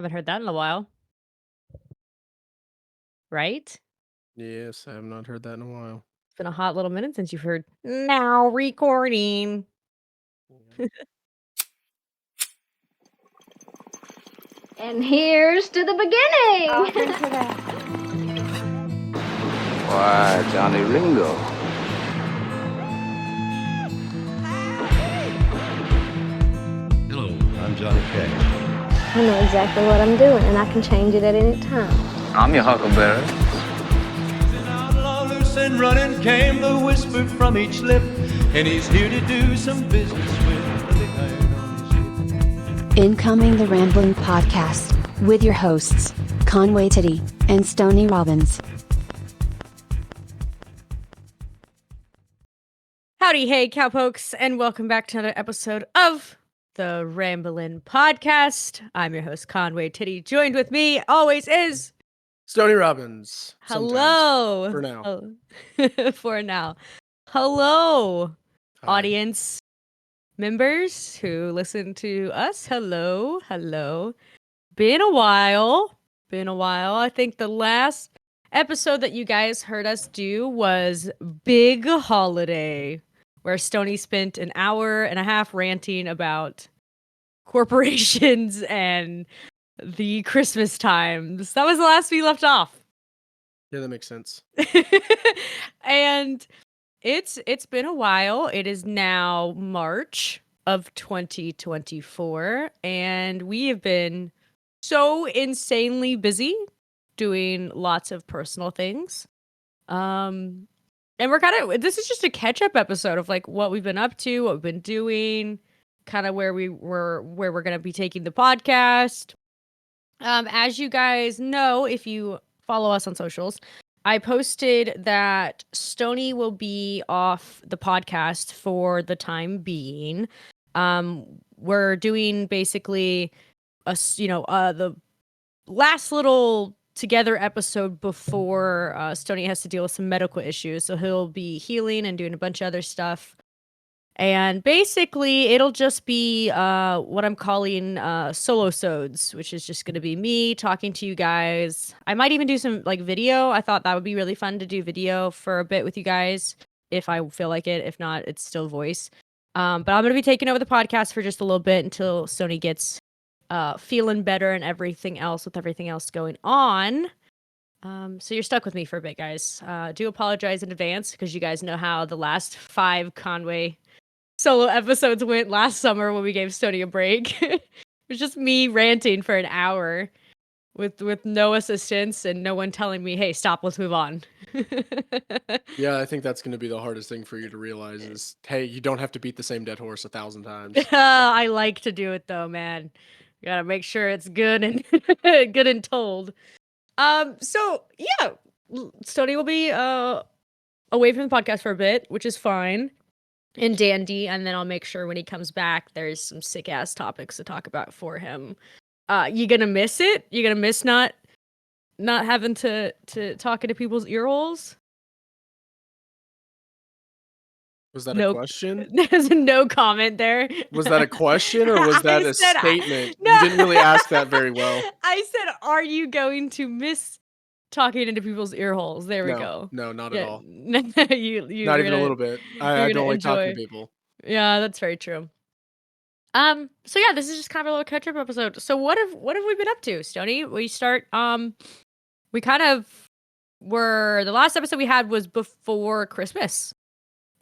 Haven't heard that in a while, right? Yes, I have not heard that in a while. It's been a hot little minute since you've heard now recording. Yeah. And here's to the beginning. Drink to that. Why, Johnny Ringo. Hello, I'm Johnny Cash. I know exactly what I'm doing, and I can change it at any time. I'm your huckleberry. An outlaw loose and running came the whisper from each lip, and he's here to do some business with the big iron on his hip. Incoming the Ramblin podcast with your hosts, Conway Titty and Stoney Robbins. Howdy, hey, cowpokes, and welcome back to another episode of the Ramblin podcast. I'm your host, Conway Titty. Joined with me always is Stoney Robbins. hello. For now. For now. Hello, Hi. audience members who listen to us. Hello. Been a while. I think the last episode that you guys heard us do was Big Holiday, where Stoney spent an hour and a half ranting about corporations and the Christmas times. That was the last we left off. Yeah, that makes sense. And it's been a while. It is now March of 2024, and we have been so insanely busy doing lots of personal things. And this is just a catch-up episode of like what we've been up to, what we've been doing, kind of where we're gonna be taking the podcast. As you guys know, if you follow us on socials, I posted that Stoney will be off the podcast for the time being. We're doing basically the last little together episode before Stoney has to deal with some medical issues. So he'll be healing and doing a bunch of other stuff. And basically, it'll just be what I'm calling solo-sodes, which is just going to be me talking to you guys. I might even do some like video. I thought that would be really fun to do video for a bit with you guys if I feel like it. If not, it's still voice. But I'm going to be taking over the podcast for just a little bit until Stoney gets feeling better and everything else with everything else going on. So you're stuck with me for a bit, guys. Do apologize in advance because you guys know how the last 5 Conway solo episodes went last summer when we gave Stoney a break. It was just me ranting for an hour with no assistance and no one telling me, hey, stop, let's move on. Yeah, I think that's going to be the hardest thing for you to realize is, hey, you don't have to beat the same dead horse 1,000 times. I like to do it though, man. You gotta make sure it's good and good and told. So yeah, Stoney will be away from the podcast for a bit, which is fine and dandy, and then I'll make sure when he comes back there's some sick ass topics to talk about for him. You gonna miss it? You gonna miss not having to talk into people's ear holes? Was that a question? There's no comment there. Was that a question or was that a statement? No. You didn't really ask that very well. I said, are you going to miss talking into people's ear holes? There we go. No, not at all. you Not even a little bit. I don't like talking to people. Yeah, that's very true. So yeah, this is just kind of a little catch-up episode. So what have we been up to, Stoney? We start we kind of were the last episode we had was before Christmas.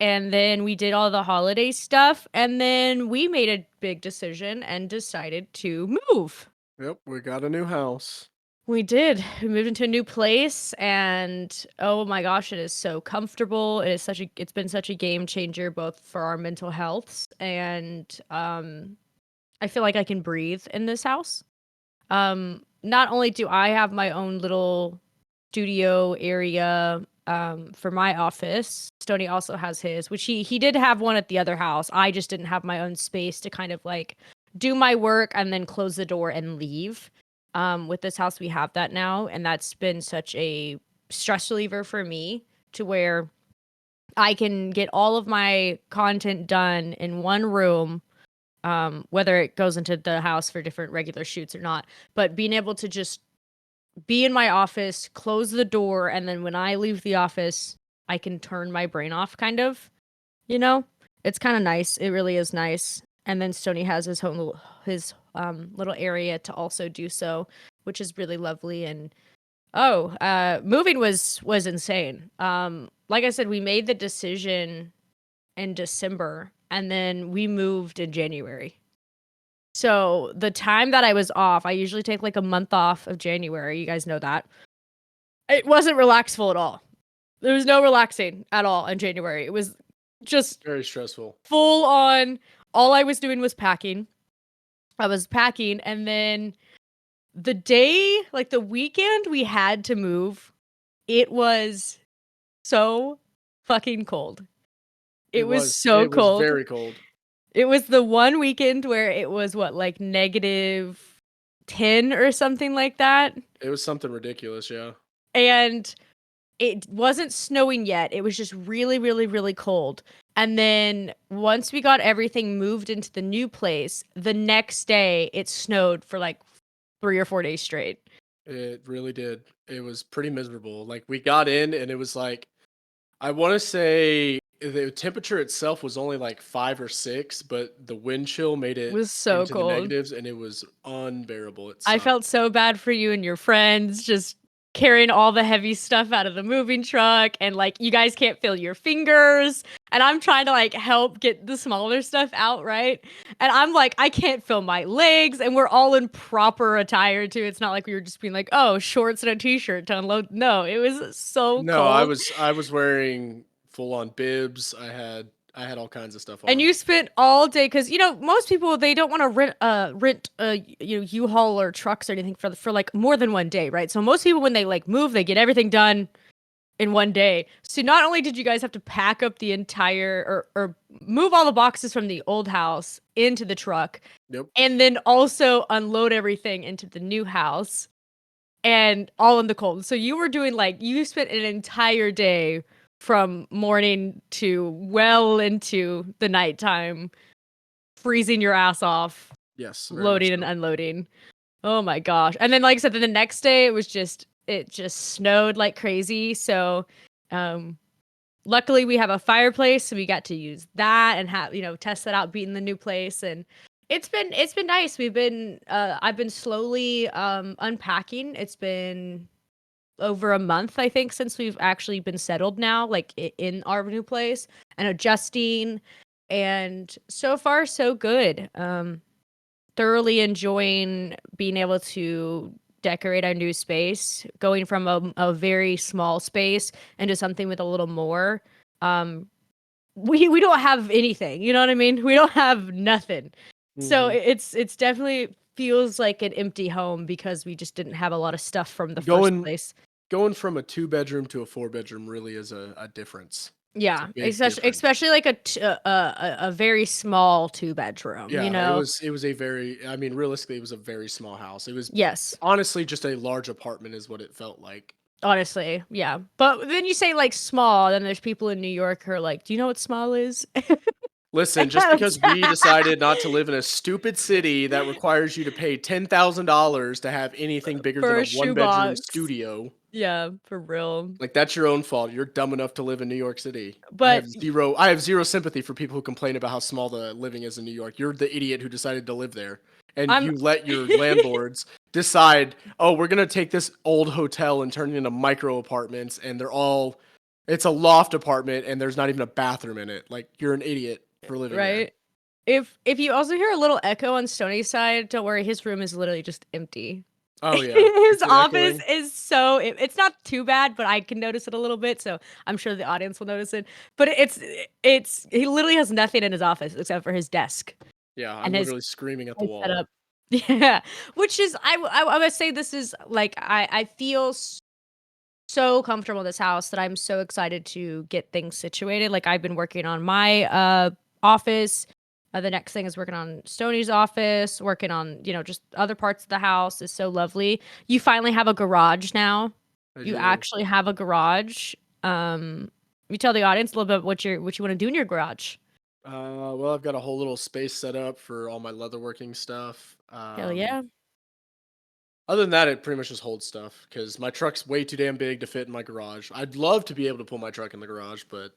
And then we did all the holiday stuff, and then we made a big decision and decided to move. Yep, we got a new house. We did. We moved into a new place, and oh my gosh, it is so comfortable. It's been such a game changer both for our mental health and I feel like I can breathe in this house. Not only do I have my own little studio area for my office, Stoney also has his, which he did have one at the other house. I just didn't have my own space to kind of like do my work and then close the door and leave. With this house, we have that now, and that's been such a stress reliever for me to where I can get all of my content done in one room whether it goes into the house for different regular shoots or not. But being able to just be in my office, close the door, and then when I leave the office, I can turn my brain off, kind of. You know, it's kind of nice. It really is nice. And then Stoney has his little area to also do so, which is really lovely. And moving was insane. Like I said, we made the decision in December, and then we moved in January. So the time that I was off, I usually take like a month off of January. You guys know that. It wasn't relaxful at all. There was no relaxing at all in January. It was just Very stressful. full on. All I was doing was packing. I was packing, and then the day, like the weekend we had to move, it was so fucking cold. It was so It was cold. very cold. It was the one weekend where it was like -10 or something like that. It was something ridiculous, yeah. And it wasn't snowing yet. It was just really, really, really cold. And then once we got everything moved into the new place, the next day it snowed for like 3 or 4 days straight. It really did. It was pretty miserable. Like we got in and it was like, I want to say the temperature itself was only like 5 or 6, but the wind chill made It it was so into the cold. negatives, and it was unbearable. It I sucked. felt so bad for you and your friends just carrying all the heavy stuff out of the moving truck, and like you guys can't feel your fingers, and I'm trying to like help get the smaller stuff out, right? And I'm like, I can't feel my legs, and we're all in proper attire too. It's not like we were just being like, oh, shorts and a t-shirt to unload. No, it was so No, cold. I was wearing full on bibs. I had all kinds of stuff on. And you spent all day, because most people, they don't want to rent U-Haul or trucks or anything for like more than one day, right? So most people, when they like move, they get everything done in one day. So not only did you guys have to pack up the entire or move all the boxes from the old house into the truck, Yep. and then also unload everything into the new house, and all in the cold. So you were doing like, you spent an entire day from morning to well into the nighttime, freezing your ass off, Yes. very loading much and so. unloading. Oh my gosh. And then, like I said, then the next day it just snowed like crazy. So luckily we have a fireplace, so we got to use that and have test that out, beating the new place. And it's been nice. I've been slowly unpacking. It's been over a month, I think, since we've actually been settled now, like in our new place, and adjusting. And so far, so good. Thoroughly enjoying being able to decorate our new space, going from a very small space into something with a little more. We don't have anything, you know what I mean? We don't have nothing. So Mhm. it's definitely feels like an empty home because we just didn't have a lot of stuff from the first place. Going from a 2-bedroom to a 4-bedroom really is a difference. It's a Yeah, big difference. especially like a very small 2-bedroom, Yeah, it was a very, I mean, realistically, it was a very small house. It was Yes, honestly just a large apartment is what it felt like. honestly, yeah. But then you say like small, then there's people in New York who are like, "Do you know what small is?" Listen, just because we decided not to live in a stupid city that requires you to pay $10,000 to have anything bigger For than a a 1-bedroom shoebox. studio, Yeah, for real. like that's your own fault. You're dumb enough to live in New York City. But I have zero sympathy for people who complain about how small the living is in New York. You're the idiot who decided to live there. And I'm you let your landlords decide, "Oh, we're going to take this old hotel and turn it into micro apartments, and it's a loft apartment and there's not even a bathroom in it." Like you're an idiot for living there. right. If you also hear a little echo on Stoney's side, don't worry, his room is literally just empty. Oh yeah. His Is it office echoing? is so it's not too bad, but I can notice it a little bit, so I'm sure the audience will notice it. But it's he literally has nothing in his office except for his desk Yeah, I'm and literally screaming at the his wall. setup. Yeah, which is I would say this is like I feel so comfortable in this house that I'm so excited to get things situated. Like I've been working on my office. The next thing is working on Stoney's office, working on, just other parts of the house is so lovely. You finally have a garage now. I You do. actually have a garage. You tell the audience a little bit what you want to do in your garage. Well, I've got a whole little space set up for all my leatherworking stuff. Hell yeah. Other than that, it pretty much just holds stuff because my truck's way too damn big to fit in my garage. I'd love to be able to pull my truck in the garage, but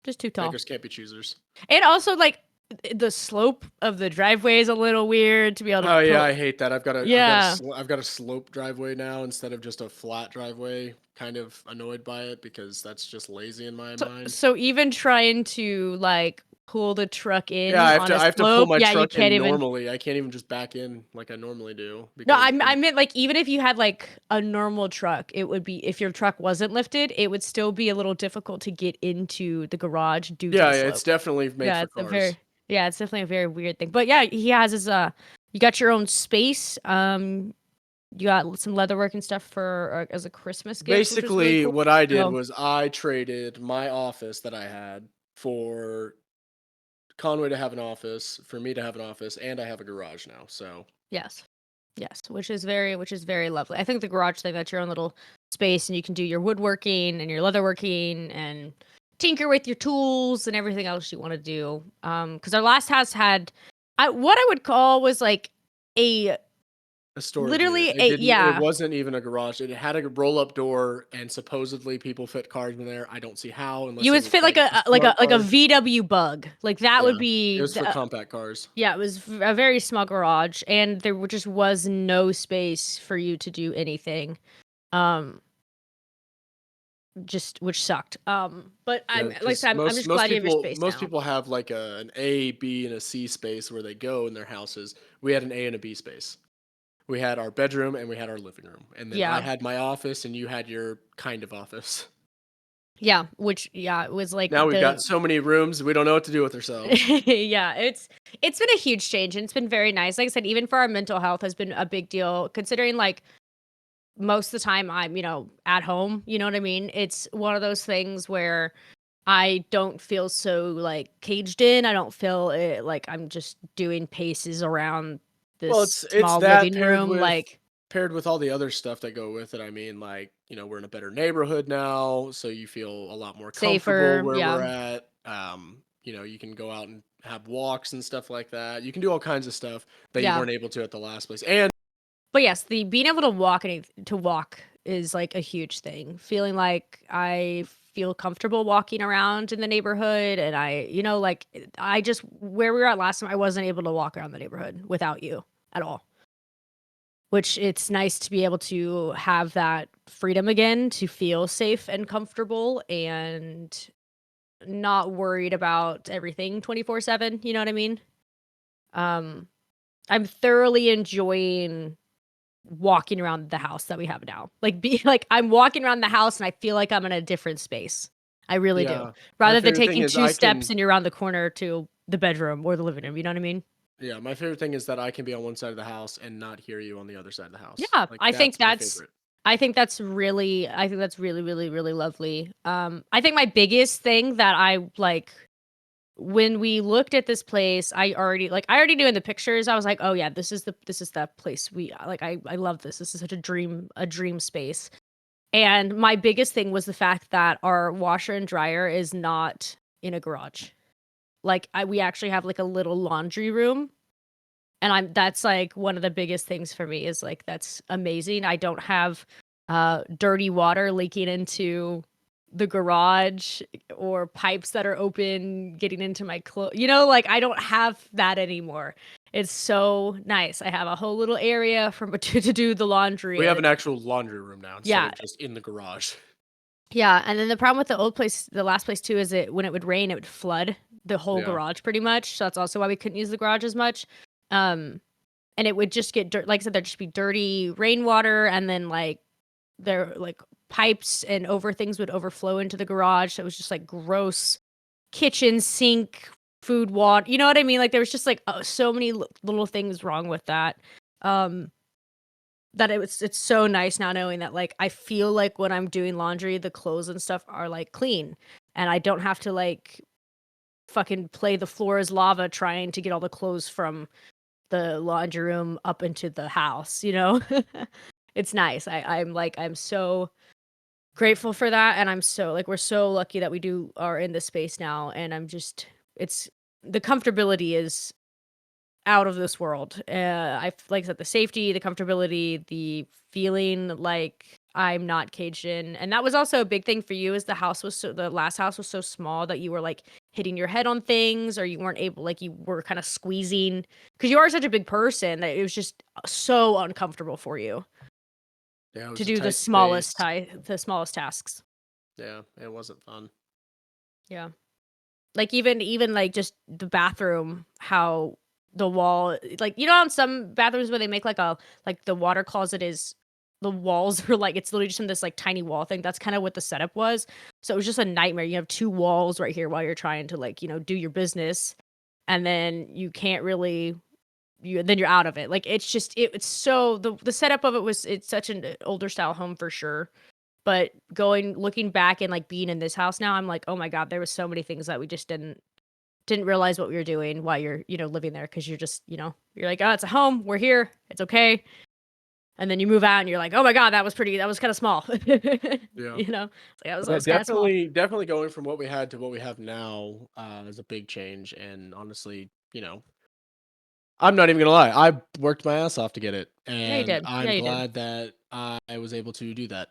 Just too tall. beggars can't be choosers. And also, like, the slope of the driveway is a little weird to be able to Oh yeah, pull- I hate that. Yeah. I've got a slope driveway now instead of just a flat driveway. Kind of annoyed by it because that's just lazy in my mind. So even trying to, like, pull the truck in Yeah, on a I have to pull slope, my yeah, you truck can't in even... normally. I can't even just back in like I normally do. No, Because I meant, like, even if you had, like, a normal truck, it would be... If your truck wasn't lifted, it would still be a little difficult to get into the garage due to yeah, the yeah, slope. it's definitely made Yeah, for it's a cars. very... Yeah, it's definitely a very weird thing. But yeah, he has his... You got your own space. You got some leatherwork and stuff for as a Christmas gift, which was really Basically, cool. what I did Well- was I traded my office that I had for Conway to have an office, for me to have an office, and I have a garage now. So Yes. Yes, which is very lovely. I think the garage thing, that's your own little space and you can do your woodworking and your leatherworking and tinker with your tools and everything else you want to do. Because our last house had what I would call was like a a storage literally unit. It wasn't even a garage. It had a roll-up door, and supposedly people fit cars in there. I don't see how unless you it would was fit like a smart cars. VW bug. Like that would Yeah, be it was for compact cars. yeah, it was a very small garage and there just was no space for you to do anything. Just which sucked. But I'm Yeah, like I said, I'm just glad you have your space most now. people have like an A, B, and a C space where they go in their houses. We had an A and a B space. We had our bedroom and we had our living room, and then I Yeah. had my office and you had your kind of office. Yeah, which it was like Now we've got so many rooms, we don't know what to do with ourselves. yeah, it's been a huge change and it's been very nice. Like I said, even for our mental health has been a big deal considering like most of the time I'm, at home, you know what I mean? It's one of those things where I don't feel so like caged in. I don't feel like I'm just doing paces around this Well, it's small that living room like paired with all the other stuff that go with it. I mean, like, we're in a better neighborhood now, so you feel a lot more safer. comfortable where Yeah. we're at. You can go out and have walks and stuff like that. You can do all kinds of stuff that you Yeah. weren't able to at the last place. And But yes, the being able to walk is like a huge thing. Feeling like I feel comfortable walking around in the neighborhood and I just where we were at last time I wasn't able to walk around the neighborhood without you at all. Which it's nice to be able to have that freedom again to feel safe and comfortable and not worried about everything 24/7, you know what I mean? I'm thoroughly enjoying walking around the house that we have now. Like I'm walking around the house and I feel like I'm in a different space. I really do. yeah, Rather than favorite thing taking is two I steps can- and you're around the corner to the bedroom or the living room, you know what I mean? yeah, my favorite thing is that I can be on one side of the house and not hear you on the other side of the house. Yeah, Like, I think my that's favorite. I think that's really really really lovely. I think my biggest thing that I like when we looked at this place, I already knew in the pictures. I was like, "Oh yeah, this is the place we like I love this. This is such a dream space." And my biggest thing was the fact that our washer and dryer is not in a garage. Like we actually have like a little laundry room. And that's like one of the biggest things for me is like that's amazing. I don't have dirty water leaking into the garage or pipes that are open getting into my clothes. Like I don't have that anymore. It's so nice. I have a whole little area to do the laundry. We have an actual laundry room now instead Yeah. of just in the garage. Yeah, and then the problem with the last place too, is when it would rain, it would flood the whole Yeah. garage pretty much. So that's also why we couldn't use the garage as much. And it would just get dirt. Like I said, there'd just be dirty rainwater, and then like pipes and things would overflow into the garage. So it was just like gross kitchen sink, food, water. You know what I mean? Like there was just like so many little things wrong with that. That it's so nice now knowing that like I feel like when I'm doing laundry, the clothes and stuff are like clean, and I don't have to like fucking play the floor is lava trying to get all the clothes from the laundry room up into the house. It's nice. I'm so grateful for that, and I'm so like we're so lucky that we are in this space now, and I'm just it's the comfortability is out of this world. Like I said, the safety, the comfortability, the feeling like I'm not caged in. And that was also a big thing for you, is the last house was so small that you were like hitting your head on things, or you weren't able, like you were kind of squeezing, because you are such a big person that it was just so uncomfortable for you Yeah, it was to a do the tight space. smallest tasks. Yeah, it wasn't fun. Yeah. Like even like just the bathroom, how the wall, like, you know, on some bathrooms where they make like the water closet is, the walls are like, it's literally just in this like tiny wall thing. That's kind of what the setup was. So it was just a nightmare. You have two walls right here while you're trying to, like, you know, do your business, and then you can't really, then you're out of it. Like, it's just it's so the setup of it was, it's such an older style home for sure. But looking back and like being in this house now, I'm like, oh my God, there was so many things that we just didn't realize what we were doing while you're, you know, living there. Cause you're just, you know, you're like, oh, it's a home. We're here. It's okay. And then you move out and you're like, oh my God, that was kind of small. Yeah. You know, it's like, that was Yeah, kind of small. definitely going from what we had to what we have now is a big change. And honestly, you know, I'm not even gonna lie. I worked my ass off to get it, Yeah, you and did. Yeah, I'm you did. glad that I was able to do that.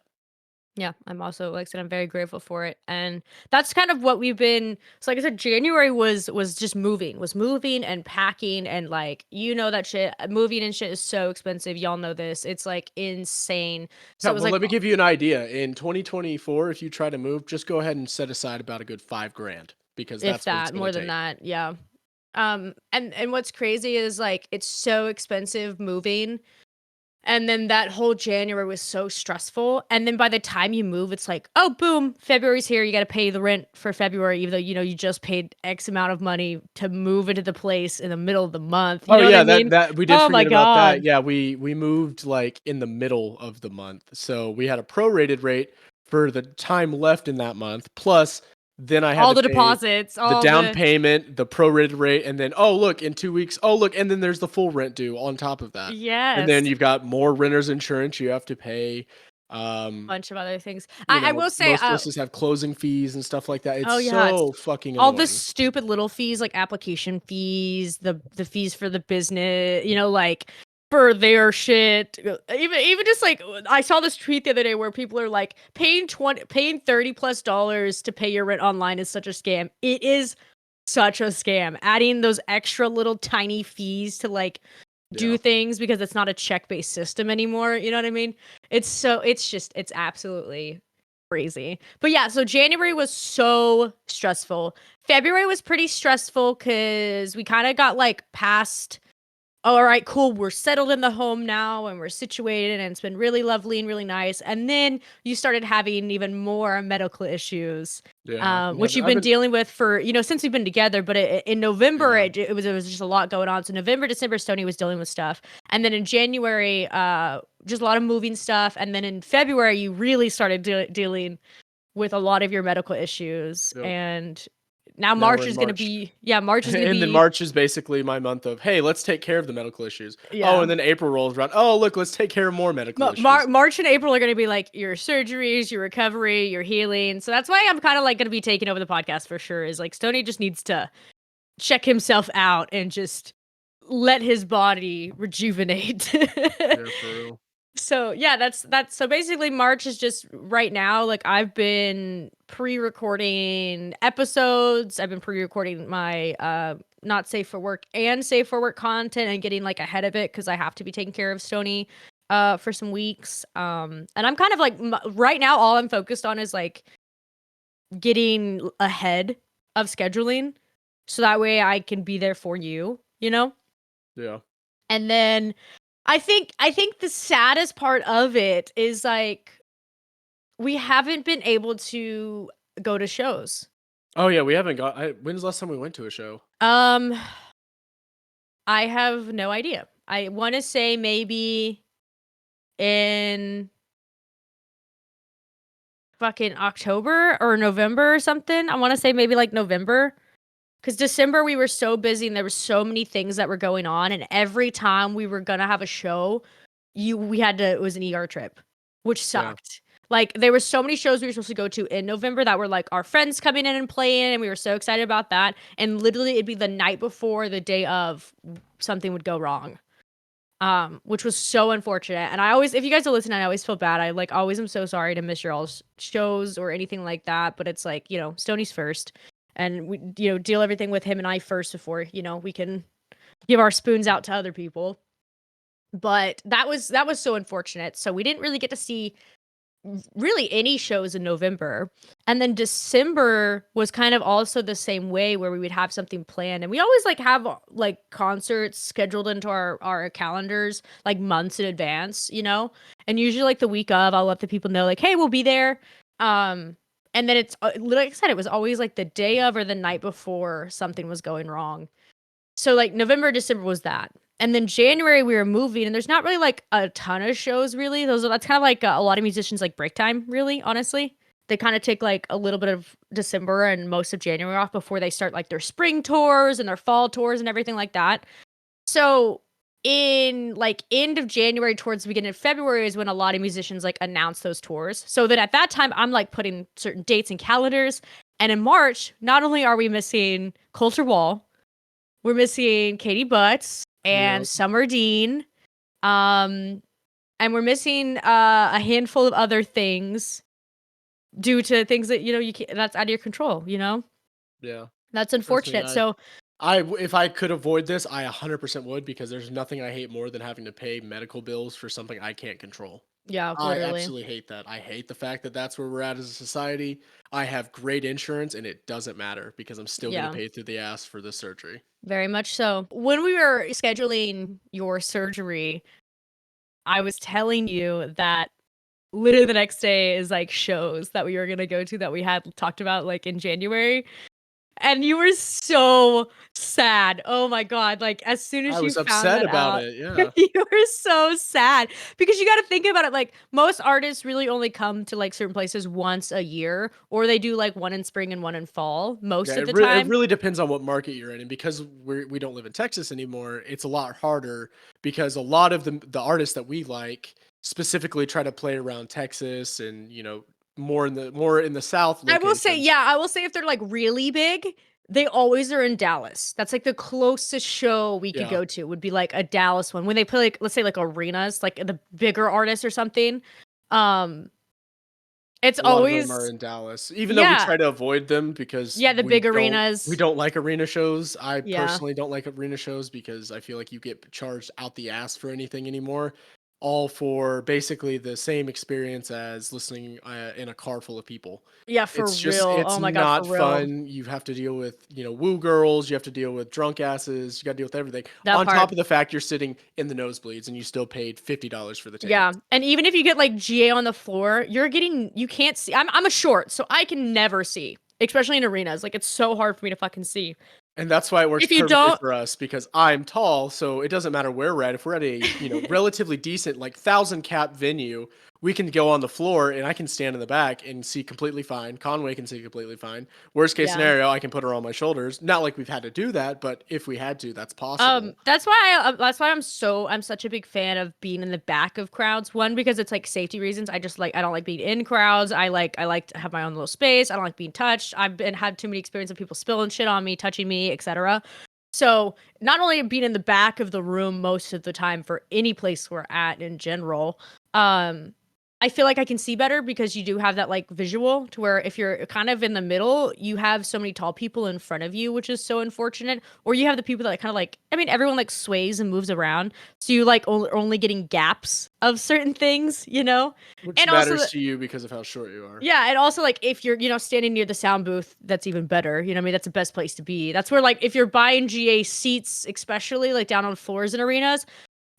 Yeah, I'm also, like I said, I'm very grateful for it. And that's kind of what we've been, so like I said, January was just moving and packing, and like, you know, that shit, moving and shit is so expensive. Y'all know this. It's like insane. So Yeah, it was well, like, let me give you an idea. In 2024, if you try to move, just go ahead and set aside about a good $5,000 because if that's what it's that, gonna more than take. that, yeah. And what's crazy is like, it's so expensive moving. And then that whole January was so stressful. And then by the time you move, it's like, oh, boom, February's here. You got to pay the rent for February, even though, you know, you just paid X amount of money to move into the place in the middle of the month. You Oh know what I yeah, mean? that we did Oh my forget about that. God. Yeah, we moved like in the middle of the month. So we had a prorated rate for the time left in that month. Plus then I had All to the pay deposits, the all down the, payment, the prorated rate, and then oh look, in 2 weeks, oh look, and then there's the full rent due on top of that. And then yes, you've got more renter's insurance you have to pay. bunch of other things. You I know, will say, most places have closing fees and stuff like that. It's oh yeah, it's so fucking all the annoying. stupid little fees, like application fees, the fees for the business, you know, like for their shit. Even just like, I saw this tweet the other day where people are like, paying $30+ to pay your rent online is such a scam. It is such a scam. Adding those extra little tiny fees to like do Yeah. things because it's not a check-based system anymore. You know what I mean? It's absolutely crazy. But yeah, so January was so stressful. February was pretty stressful because we kind of got like past, oh, all right, cool, we're settled in the home now and we're situated and it's been really lovely and really nice. And then you started having even more medical issues, Yeah. which you've I've been been dealing with for, you know, since we've been together. But in November, yeah. it was just a lot going on. So November, December, Stoney was dealing with stuff. And then in January, just a lot of moving stuff. And then in February, you really started dealing with a lot of your medical issues. Yep. And now Now March we're in is going to March. be, yeah, March is going to And then be, March is basically my month of, hey, let's take care of the medical issues. yeah. Oh, and then April rolls around. Oh, look, let's take care of more medical issues. March and April are going to be like your surgeries, your recovery, your healing. So that's why I'm kind of like going to be taking over the podcast for sure. Is like, Stoney just needs to check himself out and just let his body rejuvenate. Yeah, for real. So yeah, that's so basically March is just right now. Like, I've been pre-recording episodes. I've been pre-recording my not safe for work and safe for work content and getting like ahead of it because I have to be taking care of Stoney for some weeks. And I'm kind of like right now all I'm focused on is like getting ahead of scheduling so that way I can be there for you, you know? Yeah. And then I think the saddest part of it is like we haven't been able to go to shows. Oh yeah, we haven't got. When's the last time we went to a show? I have no idea. I want to say maybe in fucking October or November or something. I want to say maybe like November. Because December we were so busy and there were so many things that were going on, and every time we were gonna have a show, it was an ER trip, which Yeah. sucked. Like there were so many shows we were supposed to go to in November that were like our friends coming in and playing, and we were so excited about that. And literally it'd be the night before, the day of, something would go wrong. Which was so unfortunate. And I always, if you guys are listening, I always feel bad. I like always am so sorry to miss your all's shows or anything like that. But it's like, Stoney's first. And we, deal everything with him and I first before, we can give our spoons out to other people. But that was so unfortunate. So we didn't really get to see really any shows in November. And then December was kind of also the same way, where we would have something planned. And we always like have like concerts scheduled into our calendars like months in advance, And usually like the week of, I'll let the people know like, hey, we'll be there. And then it's like I said, it was always like the day of or the night before something was going wrong. So like November, December was that. And then January we were moving, and there's not really like a ton of shows really. That's kind of like a lot of musicians like break time, really, honestly. They kind of take like a little bit of December and most of January off before they start like their spring tours and their fall tours and everything like that. So in like end of January towards the beginning of February is when a lot of musicians like announce those tours. So then at that time I'm like putting certain dates and calendars. And in March, not only are we missing Coulter Wall, we're missing Katie Butts and Summer Dean. And we're missing a handful of other things due to things that, you can't, that's out of your control, Yeah. That's unfortunate. So if I could avoid this, I 100% would, because there's nothing I hate more than having to pay medical bills for something I can't control. yeah, I literally. absolutely hate that. I hate the fact that that's where we're at as a society. I have great insurance and it doesn't matter because I'm still going Yeah. to pay through the ass for this surgery. Very much so. When we were scheduling your surgery, I was telling you that literally the next day is like shows that we were going to go to that we had talked about like in January. And you were so sad. Oh my God. Like as soon as I you was found upset that about out, it. Yeah. you were so sad because you got to think about it. Like most artists really only come to like certain places once a year, or they do like one in spring and one in fall most Yeah, of the it time. really depends on what market you're in. And because we don't live in Texas anymore, it's a lot harder because a lot of the artists that we like specifically try to play around Texas and, more in the South I will say, locations. yeah, I will say if they're like really big, they always are in Dallas. That's like the closest show we could Yeah. go to would be like a Dallas one. When they play like, let's say like arenas, like the bigger artists or something. It's A lot always of them are in Dallas, even though we try to avoid them because the big arenas. We don't like arena shows. I Yeah. personally don't like arena shows because I feel like you get charged out the ass for anything anymore. All for basically the same experience as listening in a car full of people. Yeah, for It's real. it's Oh my God, not for real. fun. You have to deal with, woo girls. You have to deal with drunk asses. You got to deal with everything. That On part. top of the fact you're sitting in the nosebleeds and you still paid $50 for the ticket. Yeah, and even if you get like GA on the floor, you can't see. I'm a short, so I can never see, especially in arenas. Like it's so hard for me to fucking see. And that's why it works If you perfectly don't- for us, because I'm tall, so it doesn't matter where we're at. If we're at a relatively decent like 1,000 cap venue, we can go on the floor and I can stand in the back and see completely fine. Conway can see completely fine. Worst case scenario, I can put her on my shoulders. Not like we've had to do that, but if we had to, that's possible. That's why I'm such a big fan of being in the back of crowds. One, because it's like safety reasons. I don't like being in crowds. I like to have my own little space. I don't like being touched. I've had too many experiences of people spilling shit on me, touching me, etc. So not only being in the back of the room most of the time for any place we're at in general, I feel like I can see better because you do have that like visual to where if you're kind of in the middle, you have so many tall people in front of you, which is so unfortunate. Or you have the people that kind of like, everyone like sways and moves around. So you like only getting gaps of certain things, Which and matters also to you because of how short you are. Yeah, and also like if you're, standing near the sound booth, that's even better. That's the best place to be. That's where like if you're buying GA seats, especially like down on floors in arenas,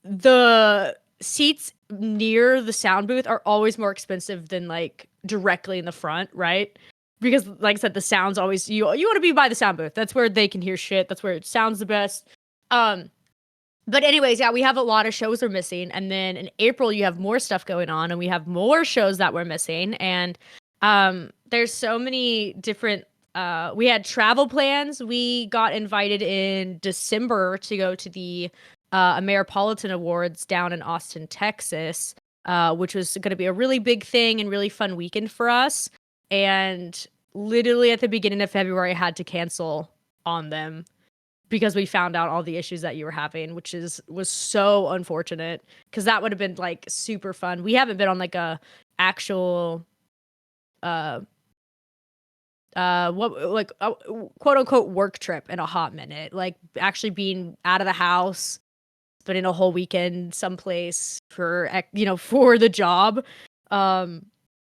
the seats near the sound booth are always more expensive than like directly in the front, right? Because like I said, the sound's always you want to be by the sound booth. That's where they can hear shit. That's where it sounds the best. But anyways, yeah, we have a lot of shows we're missing, and then in April you have more stuff going on, and we have more shows that we're missing, and there's so many different. We had travel plans. We got invited in December to go to the Ameripolitan Awards down in Austin, Texas. which was going to be a really big thing and really fun weekend for us. And literally at the beginning of February, I had to cancel on them because we found out all the issues that you were having, which was so unfortunate because that would have been like super fun. We haven't been on like a actual quote unquote work trip in a hot minute, like actually being out of the house, spending a whole weekend someplace for for the job.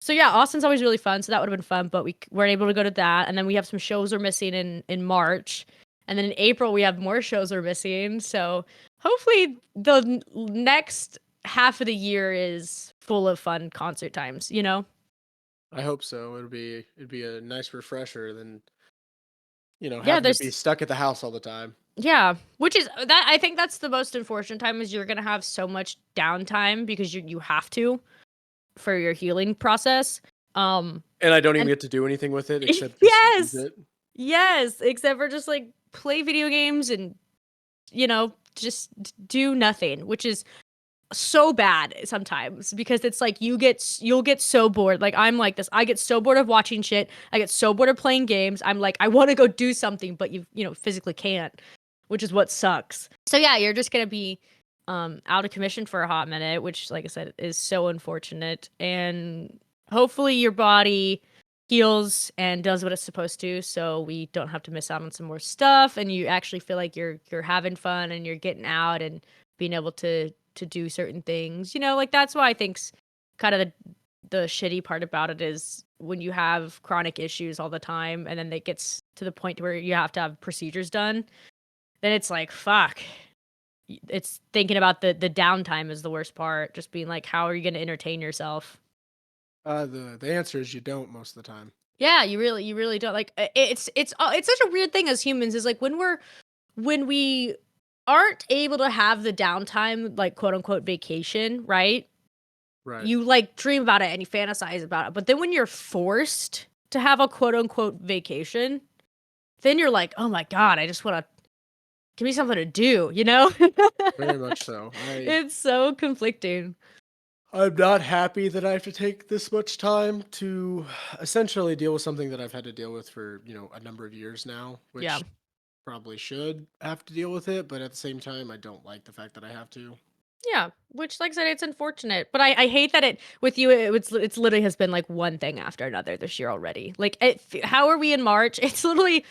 So yeah, Austin's always really fun, so that would have been fun, but we weren't able to go to that. And then we have some shows we're missing in March, and then in April we have more shows we're missing. So hopefully the next half of the year is full of fun concert times, you know? I hope so. It'd be a nice refresher than Yeah, having to be there's stuck at the house all the time. yeah, which is that I think that's the most unfortunate time is you're gonna have so much downtime because you have to for your healing process. And I don't even And get to do anything with it except just use yes, it. yes, except for just like play video games and just do nothing, which is so bad sometimes because it's like you'll get so bored. Like I'm like this. I get so bored of watching shit. I get so bored of playing games. I'm like I want to go do something, but you physically can't, which is what sucks. So yeah, you're just gonna be out of commission for a hot minute, which like I said is so unfortunate. And hopefully your body heals and does what it's supposed to, so we don't have to miss out on some more stuff, and you actually feel like you're having fun and you're getting out and being able to do certain things. Like that's why I think's kind of the shitty part about it is when you have chronic issues all the time and then it gets to the point where you have to have procedures done, then it's like fuck. It's thinking about the downtime is the worst part. Just being like, how are you going to entertain yourself? The answer is you don't most of the time. Yeah, you really don't. Like it's such a weird thing as humans is like when we aren't able to have the downtime, like quote unquote vacation, right? Right. You like dream about it and you fantasize about it. But then when you're forced to have a quote unquote vacation, then you're like, oh my God, I just want to give me something to do, you know? Very much so. It's so conflicting. I'm not happy that I have to take this much time to essentially deal with something that I've had to deal with for, a number of years now, which Yeah. probably should have to deal with it, but at the same time, I don't like the fact that I have to. Yeah, which, like I said, it's unfortunate, but I hate that with you it's literally has been like one thing after another this year already. Like, how are we in March? It's literally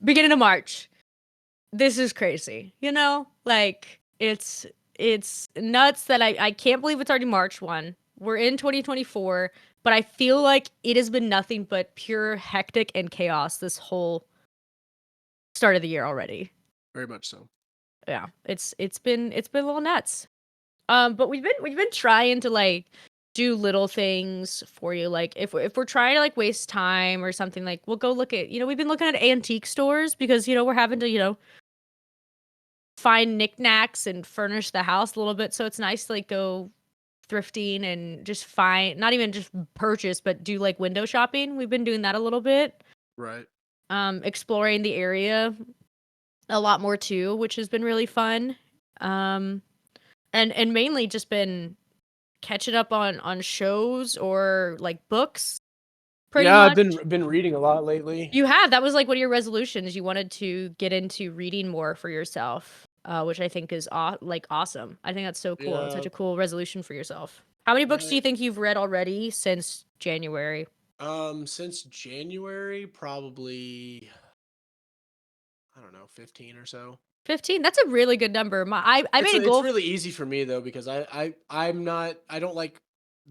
beginning of March. This is crazy, Like it's nuts that I can't believe it's already March 1. We're in 2024, but I feel like it has been nothing but pure hectic and chaos this whole start of the year already. Very much so. Yeah, it's been a little nuts. But we've been trying to like do little things for you. Like if we're trying to like waste time or something, like we'll go look at, we've been looking at antique stores because, we're having to, find knickknacks and furnish the house a little bit. So it's nice to like go thrifting and just find, not even just purchase, but do like window shopping. We've been doing that a little bit. Right. Exploring the area a lot more too, which has been really fun. And mainly just been catching up on shows or like books. Pretty I've much. been reading a lot lately. You have. That was like one of your resolutions. You wanted to get into reading more for yourself, which I think is awesome. I think that's so cool. It's such a cool resolution for yourself. How many books do you think you've read already since January? Since January, probably I don't know, 15 or so. 15. That's a really good number. I made a goal. It's really easy for me though because I don't like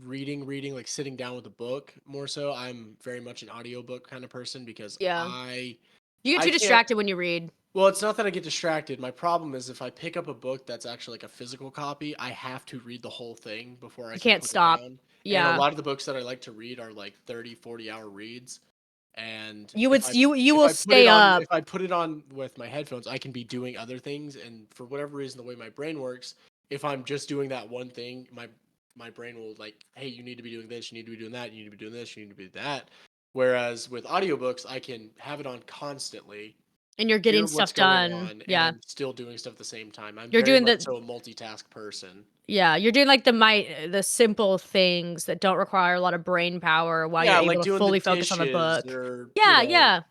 reading like sitting down with a book more so. I'm very much an audiobook kind of person because Yeah. You get I too can't- distracted when you read. Well, it's not that I get distracted. My problem is if I pick up a book that's actually like a physical copy, I have to read the whole thing before I You can can't put it stop. down. Yeah. And a lot of the books that I like to read are like 30, 40-hour reads. And You if would I you if will I put stay it on up. if I put it on with my headphones, I can be doing other things. And for whatever reason, the way my brain works, if I'm just doing that one thing, my brain will like, hey, you need to be doing this, you need to be doing that, you need to be doing this, you need to be doing that. Whereas with audiobooks, I can have it on constantly. And you're getting hear stuff what's going done. on, and Yeah. I'm still doing stuff at the same time. I'm You're very doing much the so a multitask person. Yeah, you're doing like the simple things that don't require a lot of brain power while you're Yeah, like able to doing the fully focus on the dishes book. or, Yeah, yeah.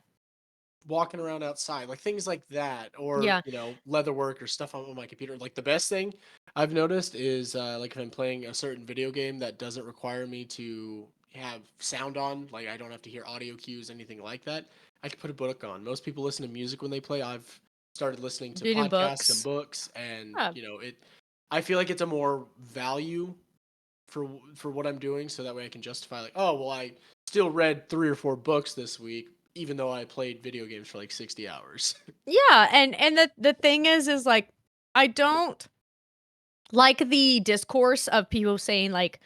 walking around outside, like things like that, or, Yeah. leather work or stuff on my computer. Like the best thing I've noticed is like if I'm playing a certain video game that doesn't require me to have sound on, like I don't have to hear audio cues, anything like that, I can put a book on. Most people listen to music when they play. I've started listening to Reading podcasts and books. books, and Yeah. I feel like it's a more value for what I'm doing, so that way I can justify like, oh well, I still read 3 or 4 books this week, even though I played video games for like 60 hours. Yeah, and the thing is like I don't like the discourse of people saying like,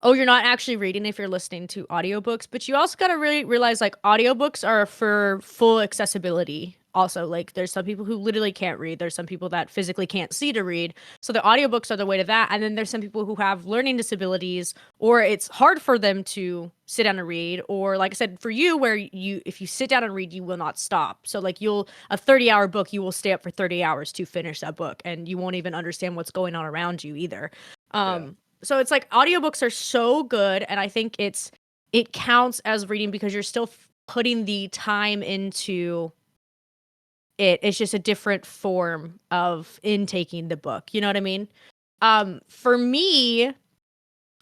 oh, you're not actually reading if you're listening to audiobooks, but you also got to really realize like audiobooks are for full accessibility. Also, like there's some people who literally can't read, there's some people that physically can't see to read, so the audiobooks are the way to that. And then there's some people who have learning disabilities, or it's hard for them to sit down and read, or like I said, for you, where you if you sit down and read, you will not stop. So like a 30-hour book, you will stay up for 30 hours to finish that book, and you won't even understand what's going on around you either. Yeah. So it's like audiobooks are so good, and I think it counts as reading because you're still putting the time into it. It's just a different form of intaking the book. You know what I mean? For me,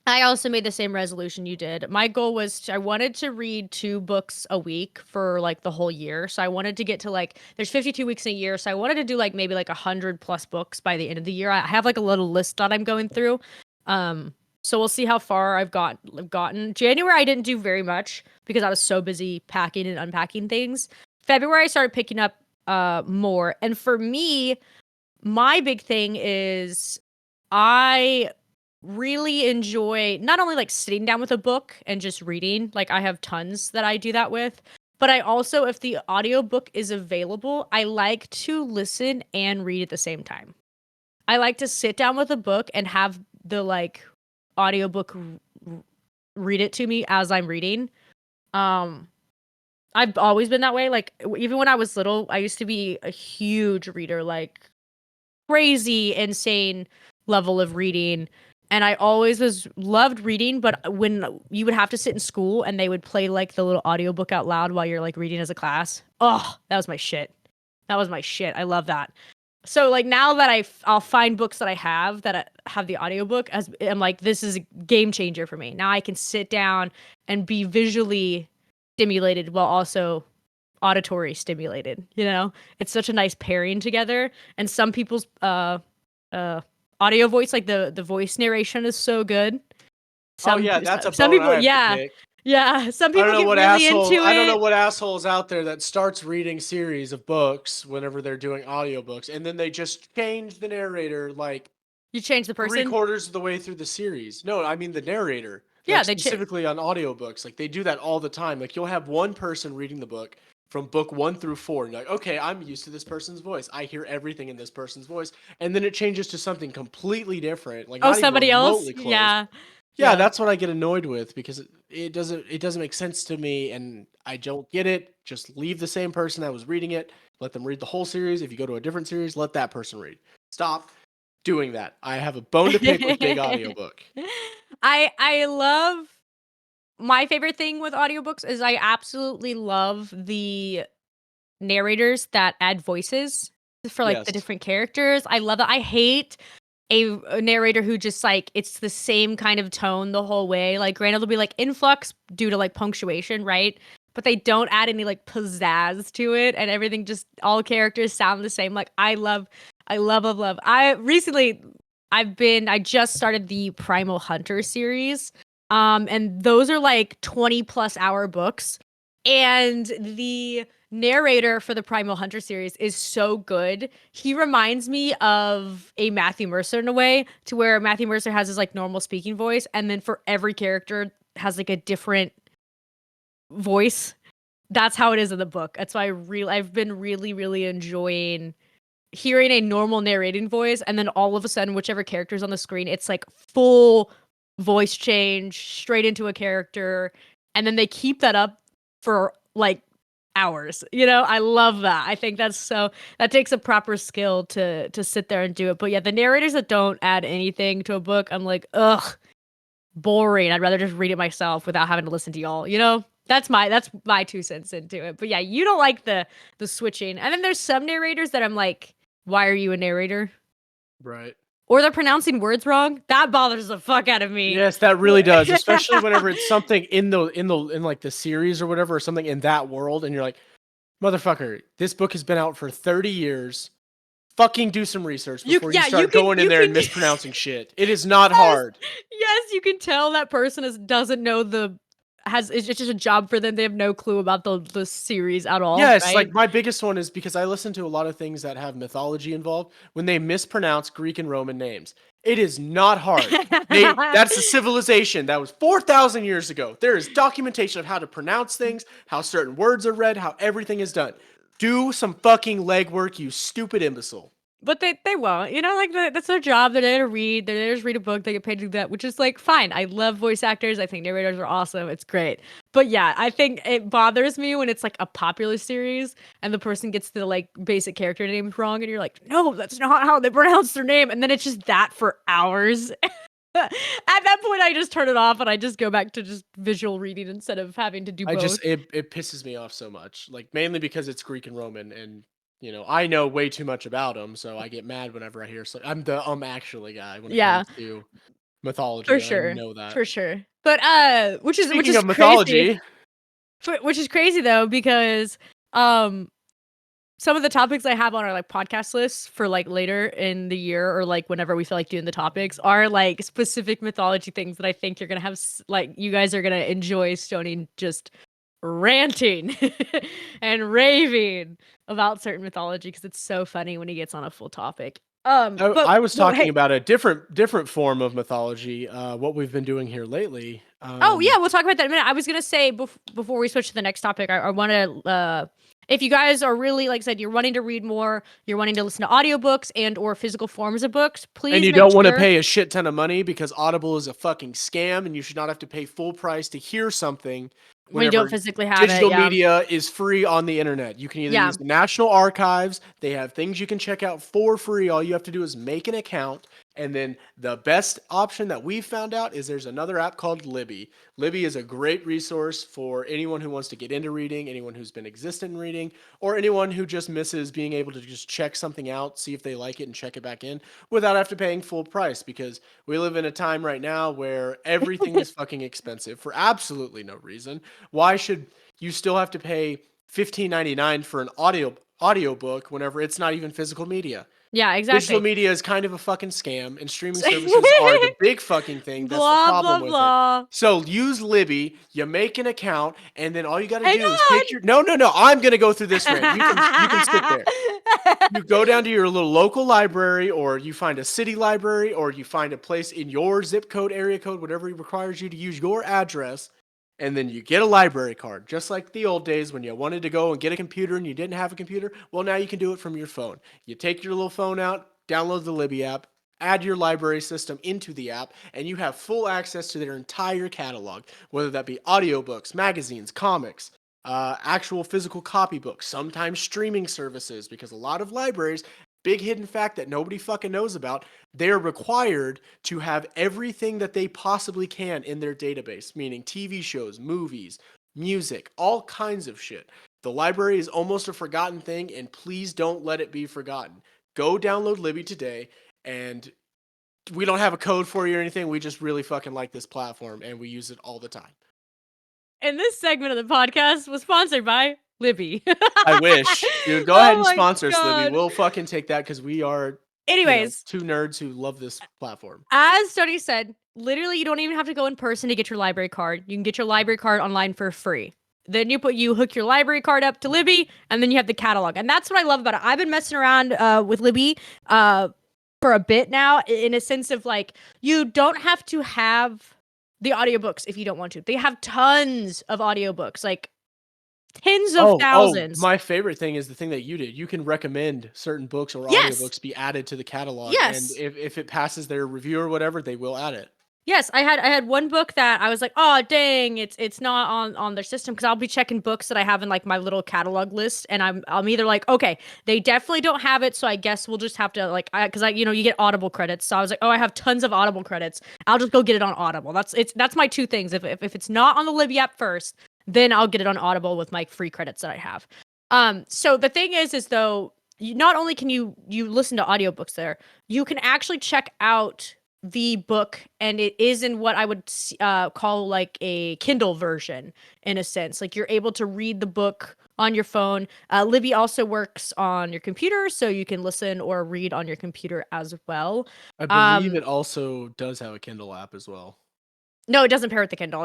I also made the same resolution you did. My goal was I wanted to read 2 books a week for like the whole year. So I wanted to get to like there's 52 weeks in a year, so I wanted to do like maybe like 100+ books by the end of the year. I have like a little list that I'm going through. So we'll see how far I've gotten. January I didn't do very much because I was so busy packing and unpacking things. February I started picking up more. And for me, my big thing is I really enjoy not only like sitting down with a book and just reading, like I have tons that I do that with, but I also, if the audiobook is available, I like to listen and read at the same time. I like to sit down with a book and have the like audiobook read it to me as I'm reading. I've always been that way. Like even when I was little, I used to be a huge reader, like crazy, insane level of reading. And I always loved reading, but when you would have to sit in school and they would play like the little audiobook out loud while you're like reading as a class. Oh, that was my shit. That was my shit. I love that. So like now that I'll find books that I have that have the audiobook, as I'm like, this is a game changer for me. Now I can sit down and be visually stimulated while also auditory stimulated. You know, it's such a nice pairing together. And some people's audio voice, like the voice narration, is so good. Oh yeah, that's a Some bone people, I have to yeah, pick. yeah. Some I people don't know get what really asshole. into I don't know it. what assholes out there that starts reading series of books whenever they're doing audiobooks, and then they just change the narrator like You change the person. 3/4 of the way through the series. No, I mean the narrator. Yeah, Like they change. specifically on audiobooks. Like they do that all the time. Like you'll have one person reading the book from book 1 through 4. And you're like, okay, I'm used to this person's voice. I hear everything in this person's voice. And then it changes to something completely different. Like Oh, not even somebody else? remotely close. Yeah. Yeah, Yeah. that's what I get annoyed with because it doesn't make sense to me and I don't get it. Just leave the same person that was reading it. Let them read the whole series. If you go to a different series, let that person read. Stop doing that. I have a bone to pick with big audiobook. I love my favorite thing with audiobooks is I absolutely love the narrators that add voices for like the Yes. different characters. I love that. I hate a narrator who just like it's the same kind of tone the whole way. Like granted, there'll be like influx due to like punctuation, right? But they don't add any like pizzazz to it, and everything just all characters sound the same. Like I love. I just started the Primal Hunter series. And those are like 20+ hour books. And the narrator for the Primal Hunter series is so good. He reminds me of a Matthew Mercer in a way, to where Matthew Mercer has his like normal speaking voice, and then for every character has like a different voice. That's how it is in the book. That's why I've been really, really enjoying hearing a normal narrating voice, and then all of a sudden, whichever character's on the screen, it's like full voice change straight into a character, and then they keep that up for like hours. You know, I love that. I think that takes a proper skill to sit there and do it. But yeah, the narrators that don't add anything to a book, I'm like, ugh, boring. I'd rather just read it myself without having to listen to y'all. You know, that's my 2 cents into it. But yeah, you don't like the switching. And then there's some narrators that I'm like, why are you a narrator? Right. Or they're pronouncing words wrong. That bothers the fuck out of me. Yes, that really does, especially whenever it's something in like the series or whatever, or something in that world, and you're like, motherfucker, this book has been out for 30 years. Fucking do some research before you start going in there and mispronouncing shit. It is not hard. Yes, you can tell that person doesn't know it's just a job for them. They have no clue about the series at all. Yes, right? like my biggest one is because I listen to a lot of things that have mythology involved. When they mispronounce Greek and Roman names, it is not hard. That's a civilization that was 4,000 years ago. There is documentation of how to pronounce things, how certain words are read, how everything is done. Do some fucking legwork, you stupid imbecile. But they won't. You know, like that's their job. They're there to read. They're there to read a book. They get paid to do that, which is like fine. I love voice actors. I think narrators are awesome. It's great. But yeah, I think it bothers me when it's like a popular series and the person gets the like basic character names wrong, and you're like, no, that's not how they pronounce their name. And then it's just that for hours. At that point, I just turn it off and I just go back to just visual reading instead of having to do both. It pisses me off so much. Like mainly because it's Greek and Roman, and you know, I know way too much about them, so I get mad whenever I hear. So I'm the actually guy when it comes to mythology. For sure, I know that for sure. But which is of mythology, which is crazy though, because some of the topics I have on our like podcast lists for like later in the year or like whenever we feel like doing the topics are like specific mythology things that I think you're gonna have like you guys are gonna enjoy Stoney just ranting and raving about certain mythology because it's so funny when he gets on a full topic. I was talking about a different form of mythology. What we've been doing here lately. Oh yeah, we'll talk about that in a minute. I was gonna say before we switch to the next topic, I want to. If you guys are really, like I said, you're wanting to read more, you're wanting to listen to audiobooks and or physical forms of books, please. And you don't want to pay a shit ton of money because Audible is a fucking scam, and you should not have to pay full price to hear something. When you don't physically have digital media is free on the internet. You can either use the National Archives. They have things you can check out for free. All you have to do is make an account. And then the best option that we've found out is there's another app called Libby. Libby is a great resource for anyone who wants to get into reading, anyone who's been existent in reading, or anyone who just misses being able to just check something out, see if they like it, and check it back in without after paying full price. Because we live in a time right now where everything is fucking expensive for absolutely no reason. Why should you still have to pay $15.99 for an audiobook whenever it's not even physical media? Yeah, exactly. Digital media is kind of a fucking scam, and streaming services are the big fucking thing. That's the problem with it. So use Libby, you make an account, and then all you gotta do is take your... No, I'm gonna go through this rant. You can sit there. You go down to your little local library, or you find a city library, or you find a place in your zip code, area code, whatever requires you to use your address, and then you get a library card, just like the old days when you wanted to go and get a computer and you didn't have a computer. Well, now you can do it from your phone. You take your little phone out, download the Libby app, add your library system into the app, and you have full access to their entire catalog, whether that be audiobooks, magazines, comics, actual physical copybooks, sometimes streaming services, because a lot of libraries, big hidden fact that nobody fucking knows about, they're required to have everything that they possibly can in their database, meaning TV shows, movies, music, all kinds of shit. The library is almost a forgotten thing, and please don't let it be forgotten. Go download Libby today, and we don't have a code for you or anything. We just really fucking like this platform, and we use it all the time. And this segment of the podcast was sponsored by Libby. I wish. Dude, go ahead and sponsor us, Libby. We'll fucking take that because we are... Anyways, two nerds who love this platform. As Stoney said, literally, you don't even have to go in person to get your library card. You can get your library card online for free. Then you hook your library card up to Libby, and then you have the catalog. And that's what I love about it. I've been messing around with Libby for a bit now, in a sense of like, you don't have to have the audiobooks if you don't want to. They have tons of audiobooks, like tens of thousands. My favorite thing is the thing that you did. You can recommend certain books or audiobooks be added to the catalog. Yes. And if it passes their review or whatever, they will add it. Yes, I had one book that I was like, oh dang, it's not on their system because I'll be checking books that I have in like my little catalog list, and I'm either like, okay, they definitely don't have it, so I guess we'll just have to like, because I you get Audible credits, so I was like, oh, I have tons of Audible credits, I'll just go get it on Audible. That's my two things. If it's not on the Libby app first, then I'll get it on Audible with my free credits that I have. So the thing is though, not only can you listen to audiobooks there, you can actually check out the book, and it is in what I would call like a Kindle version in a sense. Like you're able to read the book on your phone. Libby also works on your computer, so you can listen or read on your computer as well. I believe it also does have a Kindle app as well. No, it doesn't pair with the Kindle.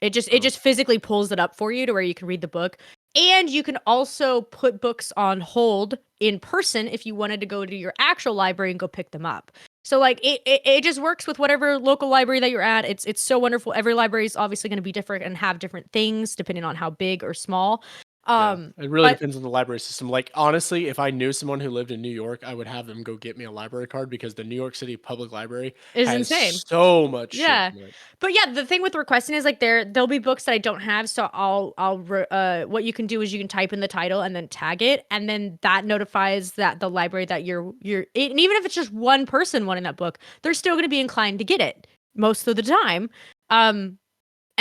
It just physically pulls it up for you to where you can read the book. And you can also put books on hold in person if you wanted to go to your actual library and go pick them up. So like it just works with whatever local library that you're at. It's so wonderful. Every library is obviously going to be different and have different things depending on how big or small. It really But depends on the library system. Like honestly, if I knew someone who lived in New York, I would have them go get me a library card because the New York City Public Library it's has insane. so much shit Yeah. in it. But yeah, the thing with requesting is like there'll be books that I don't have, so what you can do is you can type in the title and then tag it, and then that notifies that the library that and even if it's just one person wanting that book, they're still going to be inclined to get it most of the time.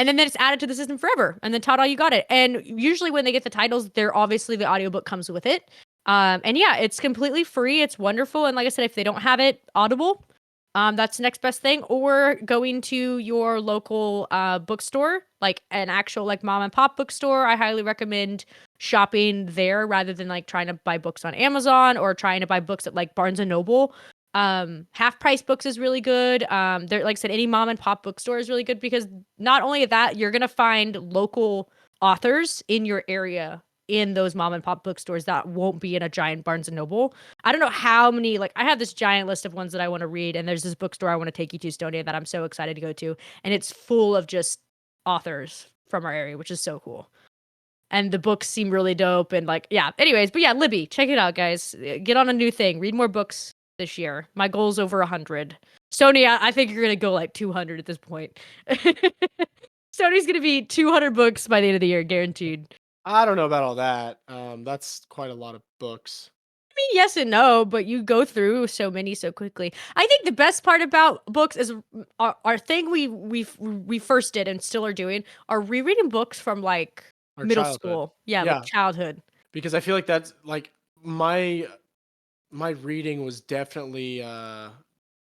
And then it's added to the system forever, and then ta-da, you got it. And usually when they get the titles, they're obviously the audiobook comes with it. And yeah, it's completely free. It's wonderful. And like I said, if they don't have it, Audible. That's the next best thing, or going to your local bookstore, like an actual like mom and pop bookstore. I highly recommend shopping there rather than like trying to buy books on Amazon or trying to buy books at like Barnes and Noble. Half price books is really good. There, like I said, any mom and pop bookstore is really good because not only that, you're gonna find local authors in your area in those mom and pop bookstores that won't be in a giant Barnes and Noble. I don't know how many, like I have this giant list of ones that I want to read, and there's this bookstore I want to take you to, Stoney, that I'm so excited to go to, and it's full of just authors from our area, which is so cool. And the books seem really dope, and like, yeah. Anyways, but yeah, Libby, check it out, guys. Get on a new thing. Read more books this year. My goal's over 100. Stoney, I think you're gonna go like 200 at this point. Stoney's gonna be 200 books by the end of the year, guaranteed. I don't know about all that. That's quite a lot of books. I mean, yes and no, but you go through so many so quickly. I think the best part about books is our thing we first did and still are doing are rereading books from like Our middle childhood. school. Yeah, Yeah. like childhood. Because I feel like that's like my reading was definitely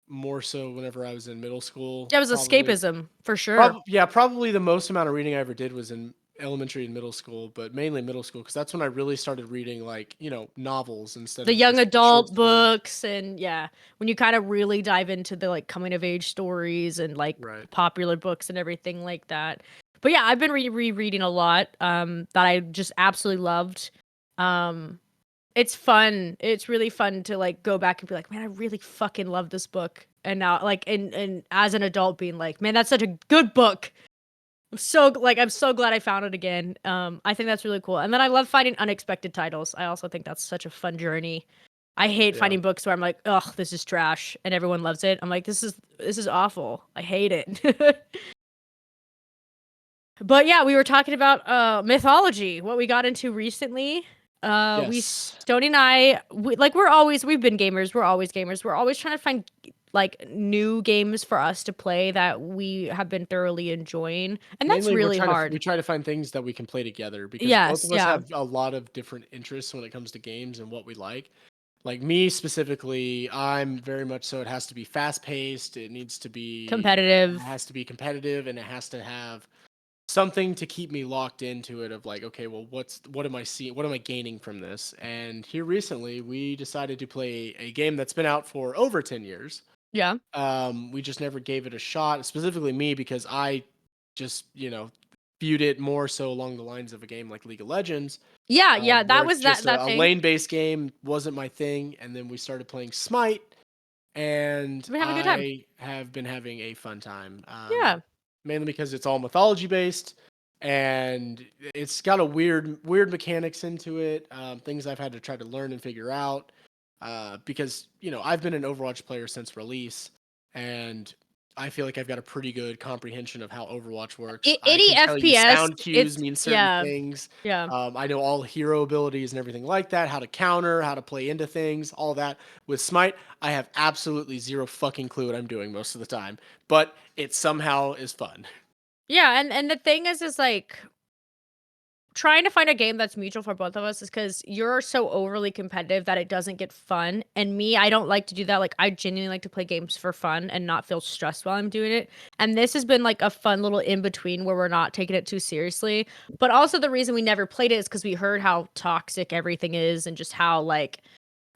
more so whenever I was in middle school. That was Probably. escapism for sure. Probably the most amount of reading I ever did was in elementary and middle school, but mainly middle school because that's when I really started reading like, novels instead The of young just adult short stories. books, and yeah, when you kind of really dive into the like coming of age stories and like Right. popular books and everything like that. But yeah, I've been rereading a lot that I just absolutely loved. It's fun. It's really fun to like go back and be like, man, I really fucking love this book. And now like and as an adult being like, man, that's such a good book. I'm so glad I found it again. I think that's really cool. And then I love finding unexpected titles. I also think that's such a fun journey. I hate Yeah. finding books where I'm like, ugh, this is trash, and everyone loves it. I'm like, this is awful. I hate it. But yeah, we were talking about mythology, what we got into recently. Yes. Stoney and I, we've been gamers. We're always gamers. We're always trying to find like new games for us to play that we have been thoroughly enjoying, and that's Mainly, really hard. we try to find things that we can play together because both Yes, of us yeah. have a lot of different interests when it comes to games and what we like. Like me specifically, I'm very much so. It has to be fast paced. It needs to be Competitive. It has to be competitive, and it has to have something to keep me locked into it. Of like, okay, well, what am I seeing? What am I gaining from this? And here recently, we decided to play a game that's been out for over 10 years. Yeah. We just never gave it a shot. Specifically me because I just viewed it more so along the lines of a game like League of Legends. Yeah, Where that it's was just that a thing. lane-based game wasn't my thing, and then we started playing Smite, and We've been having a good time. I have been having a fun time. Yeah. Mainly because it's all mythology-based, and it's got a weird mechanics into it. Things I've had to try to learn and figure out. Because I've been an Overwatch player since release, and I feel like I've got a pretty good comprehension of how Overwatch works. I Any can tell you FPS, sound cues mean certain yeah, things. yeah. I know all hero abilities and everything like that, how to counter, how to play into things, all that. With Smite, I have absolutely zero fucking clue what I'm doing most of the time, but it somehow is fun. Yeah, and the thing is like trying to find a game that's mutual for both of us is because you're so overly competitive that it doesn't get fun. And me, I don't like to do that. Like, I genuinely like to play games for fun and not feel stressed while I'm doing it. And this has been like a fun little in between where we're not taking it too seriously. But also, the reason we never played it is because we heard how toxic everything is and just how, like,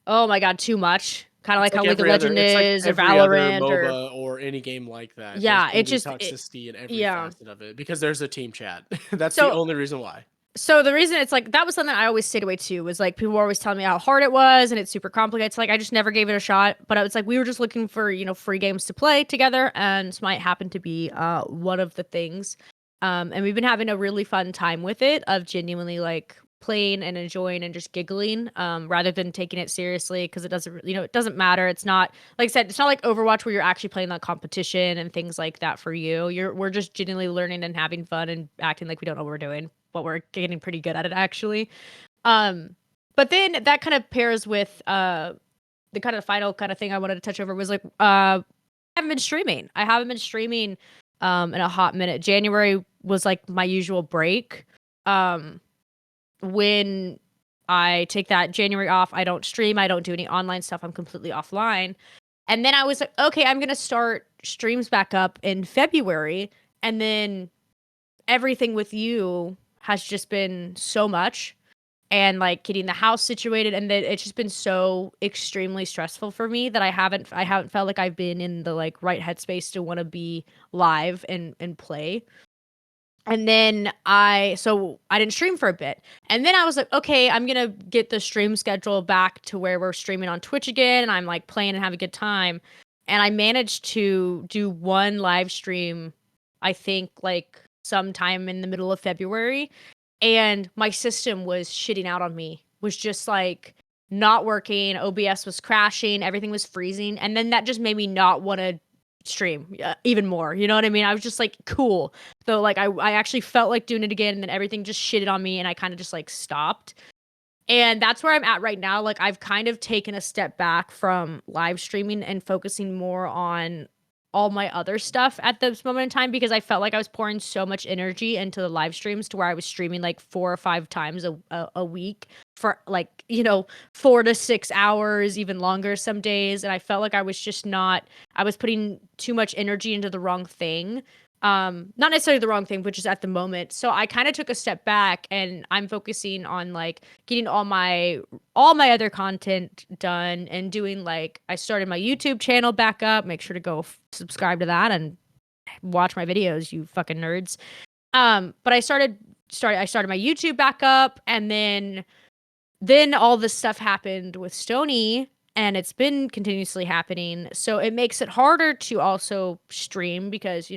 oh my God, too much. Kind of like how League of Legends It's like is or every other Valorant or. MOBA or any game like that. There's Yeah, gonna it be just. toxicity in every Yeah. facet of it because there's a team chat. That's the So. only reason why. So the reason it's like that was something I always stayed away to was like people were always telling me how hard it was and it's super complicated. It's like I just never gave it a shot. But I was like we were just looking for free games to play together, and Smite happened to be one of the things. And we've been having a really fun time with it of genuinely like playing and enjoying and just giggling rather than taking it seriously because it doesn't it doesn't matter. It's not like I said, it's not like Overwatch where you're actually playing that competition and things like that for you. We're just genuinely learning and having fun and acting like we don't know what we're doing. But we're getting pretty good at it actually. But then that kind of pairs with the kind of final kind of thing I wanted to touch over was like I haven't been streaming. I haven't been streaming in a hot minute. January was like my usual break. When I take that January off, I don't stream, I don't do any online stuff. I'm completely offline. And then I was like, okay, I'm going to start streams back up in February, and then everything with you has just been so much and like getting the house situated and then it's just been so extremely stressful for me that I haven't felt like I've been in the like right headspace to want to be live and play. And then I didn't stream for a bit. And then I was like, okay, I'm going to get the stream schedule back to where we're streaming on Twitch again and I'm like playing and having a good time. And I managed to do one live stream, I think like sometime in the middle of February, and my system was shitting out on me. Was just like not working, OBS was crashing, everything was freezing, and then that just made me not want to stream even more. You know what I mean? I was just like, cool. So like I actually felt like doing it again, and then everything just shitted on me and I kind of just like stopped. And that's where I'm at right now. Like I've kind of taken a step back from live streaming and focusing more on all my other stuff at this moment in time because I felt like I was pouring so much energy into the live streams to where I was streaming like 4 or 5 times a week for like 4 to 6 hours, even longer some days, and I felt like I was just not. I was putting too much energy into the wrong thing. Not necessarily the wrong thing, but just at the moment. So I kind of took a step back and I'm focusing on like getting all my other content done and doing like I started my YouTube channel back up. Make sure to go subscribe to that and watch my videos, you fucking nerds. But I started my YouTube back up, and then all this stuff happened with Stoney, and it's been continuously happening. So it makes it harder to also stream because,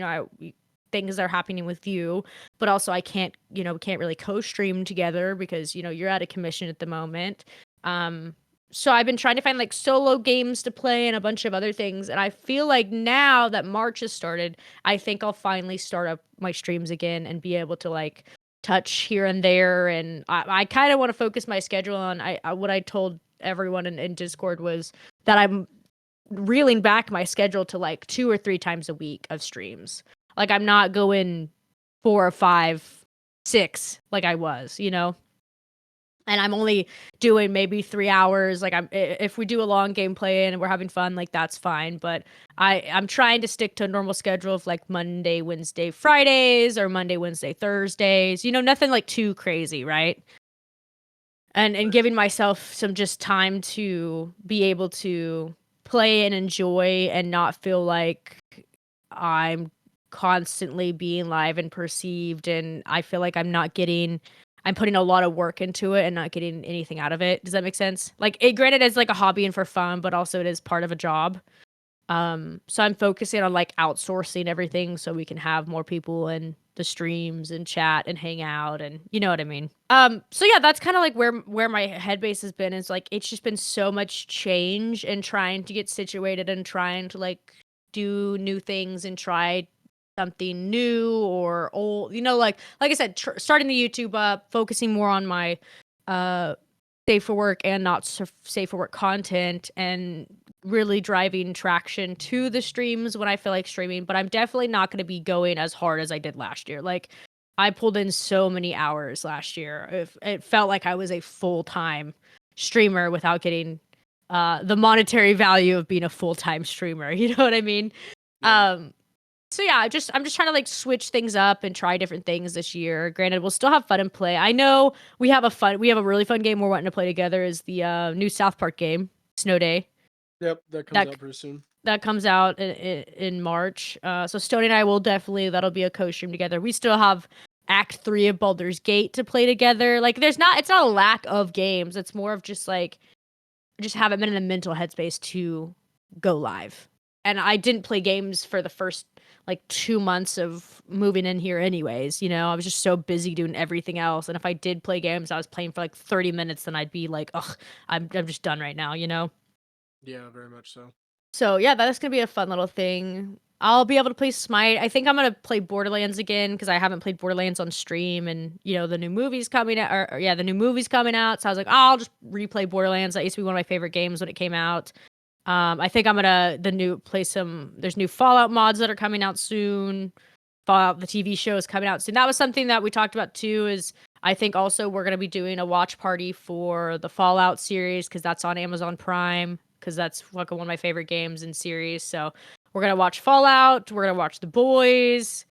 things are happening with you, but also I can't really co-stream together because, you're out of commission at the moment. So I've been trying to find like solo games to play and a bunch of other things. And I feel like now that March has started, I think I'll finally start up my streams again and be able to like touch here and there. And I kind of want to focus my schedule on what I told everyone in Discord was that I'm reeling back my schedule to like 2 or 3 times a week of streams. Like I'm not going 4 or 5, 6 like I was, and I'm only doing maybe 3 hours. Like if we do a long gameplay and we're having fun, like that's fine. But I'm trying to stick to a normal schedule of like Monday, Wednesday, Fridays, or Monday, Wednesday, Thursdays. Nothing like too crazy, right? And giving myself some just time to be able to play and enjoy and not feel like I'm constantly being live and perceived, and I feel like I'm putting a lot of work into it and not getting anything out of it. Does that make sense? Like it granted it's like a hobby and for fun, but also it is part of a job. So I'm focusing on like outsourcing everything so we can have more people in the streams and chat and hang out, and you know what I mean. So yeah, that's kind of like where my headbase has been, is like it's just been so much change and trying to get situated and trying to like do new things and try something new or old, like I said, starting the YouTube up, focusing more on my safe for work and not safe for work content, and really driving traction to the streams when I feel like streaming. But I'm definitely not going to be going as hard as I did last year. Like, I pulled in so many hours last year. It felt like I was a full-time streamer without getting the monetary value of being a full-time streamer. You know what I mean? Yeah. So yeah, I'm just trying to like switch things up and try different things this year. Granted, we'll still have fun and play. I know we have a really fun game we're wanting to play together, is the new South Park game, Snow Day. Yep, that comes out pretty soon. That comes out in March. So Stoney and I will definitely, that'll be a co-stream together. We still have Act 3 of Baldur's Gate to play together. Like, it's not a lack of games. It's more of just like, just haven't been in the mental headspace to go live. And I didn't play games for the first like 2 months of moving in here anyways. I was just so busy doing everything else. And if I did play games, I was playing for like 30 minutes, then I'd be like, ugh, I'm just done right now, Yeah, very much so. So yeah, that's gonna be a fun little thing. I'll be able to play Smite. I think I'm gonna play Borderlands again because I haven't played Borderlands on stream, and the new movie's coming out. The new movie's coming out. So I was like, oh, I'll just replay Borderlands. That used to be one of my favorite games when it came out. I think I'm gonna there's new Fallout mods that are coming out soon. Fallout, the TV show, is coming out soon. That was something that we talked about too, is I think also we're gonna be doing a watch party for the Fallout series because that's on Amazon Prime, because that's like one of my favorite games and series. So we're gonna watch Fallout, we're gonna watch The Boys.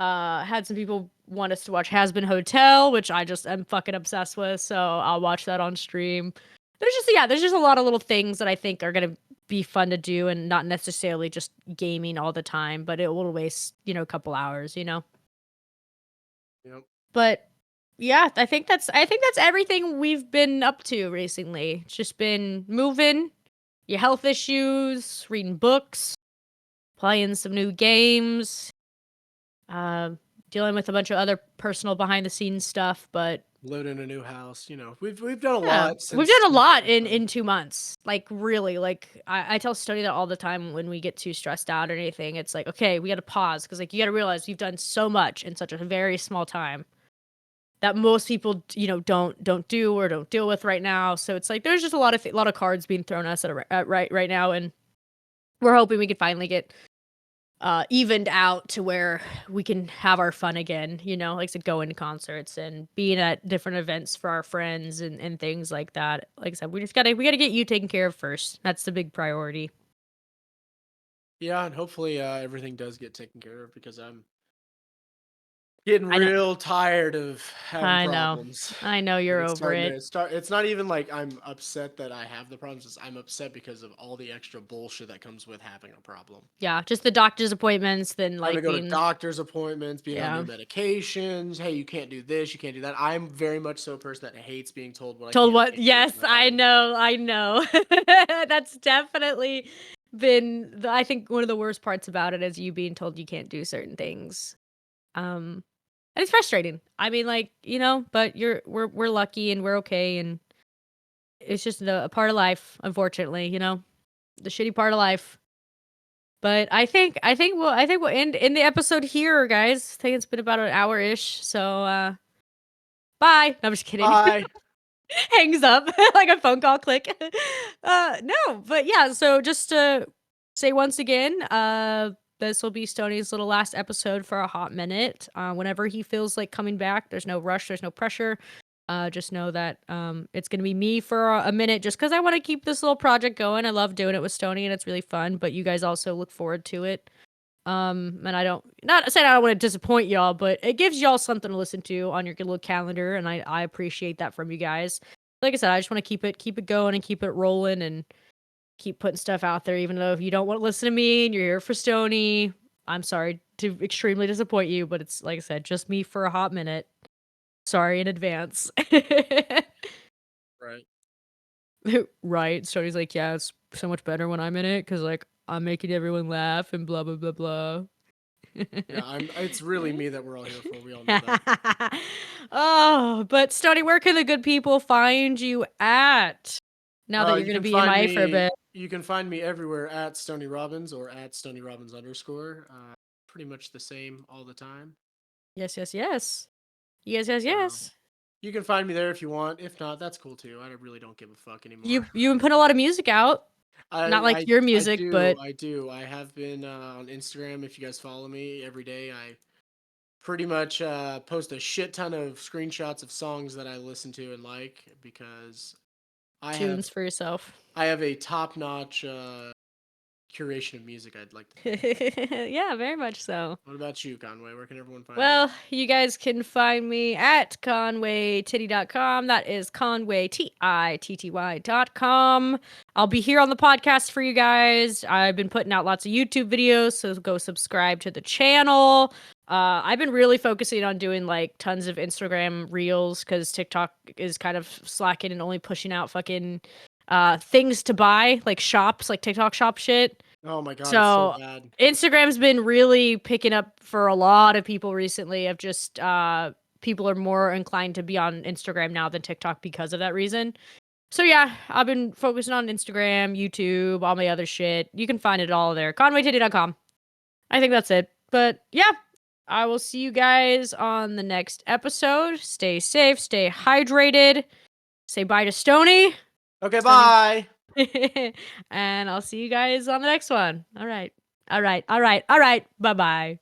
Had some people want us to watch Has Been Hotel, which I just am fucking obsessed with, so I'll watch that on stream. There's just a lot of little things that I think are gonna be fun to do, and not necessarily just gaming all the time, but it will waste, a couple hours, Yep. But yeah, I think that's everything we've been up to recently. It's just been moving, your health issues, reading books, playing some new games, dealing with a bunch of other personal behind the scenes stuff, but Living in a new house, we've done a yeah, lot. we've done a lot in 2 months. Like, really, like I tell Stoney that all the time when we get too stressed out or anything. It's like, okay, we got to pause, because like you got to realize we've done so much in such a very small time that most people don't do or don't deal with right now. So it's like there's just a lot of cards being thrown at us right now, and we're hoping we can finally get evened out to where we can have our fun again, like I said, going to concerts and being at different events for our friends and things like that. Like I said, we gotta get you taken care of first. That's the big priority. Yeah, and hopefully everything does get taken care of, because I'm getting real tired of having problems. I know you're It's over it. It's not even like I'm upset that I have the problems. I'm upset because of all the extra bullshit that comes with having a problem. Yeah, just the doctor's appointments, then Having like to go to doctor's appointments, being Yeah. on new medications. Hey, you can't do this, you can't do that. I'm very much so a person that hates being told what I told can what? and can't do Yes, with my I body. know. That's definitely been I think one of the worst parts about it is you being told you can't do certain things. And it's frustrating. I mean, like, but we're lucky and we're okay, and it's just a part of life, unfortunately, the shitty part of life. But I think we'll end the episode here, guys. I think it's been about an hour-ish. So bye. No, I'm just kidding. Bye. Hangs up like a phone call, click. No, but yeah, so just to say once again, this will be Stoney's little last episode for a hot minute. Whenever he feels like coming back, there's no rush, there's no pressure. Just know that it's gonna be me for a minute, just because I want to keep this little project going. I love doing it with Stoney, and it's really fun. But you guys also look forward to it. And not saying I don't want to disappoint y'all, but it gives y'all something to listen to on your little calendar, and I appreciate that from you guys. Like I said, I just want to keep it going and keep it rolling and keep putting stuff out there, even though if you don't want to listen to me and you're here for Stoney, I'm sorry to extremely disappoint you, but it's, like I said, just me for a hot minute. Sorry in advance. Right. Right. Stoney's like, yeah, it's so much better when I'm in it, because like I'm making everyone laugh and blah blah blah blah. Yeah, it's really me that we're all here for. We all know that. Oh, but Stoney, where can the good people find you at? Now that you're You gonna can be find MIA for a me- bit. You can find me everywhere at Stoney Robbins or at Stoney Robbins _. Pretty much the same all the time. Yes, yes, yes. Yes, yes, So, yes. you can find me there if you want. If not, that's cool too. I really don't give a fuck anymore. You've been putting a lot of music out. Not like your music, but I do. I have been on Instagram. If you guys follow me every day, I pretty much post a shit ton of screenshots of songs that I listen to and like because tunes for yourself. I have a top-notch curation of music I'd like to. Yeah, very much so. What about you, Conway? Where can everyone find Well, you guys can find me at ConwayTitty.com. That is ConwayTitty.com. I'll be here on the podcast for you guys. I've been putting out lots of YouTube videos, so go subscribe to the channel. I've been really focusing on doing like tons of Instagram reels because TikTok is kind of slacking and only pushing out fucking things to buy, like shops, like TikTok shop shit. Oh my god, So, it's so bad. Instagram's been really picking up for a lot of people recently. Of just people are more inclined to be on Instagram now than TikTok because of that reason. So yeah, I've been focusing on Instagram, YouTube, all my other shit. You can find it all there. ConwayTitty.com. I think that's it. But yeah, I will see you guys on the next episode. Stay safe, stay hydrated. Say bye to Stoney. Okay, bye. And I'll see you guys on the next one. All right. Bye-bye.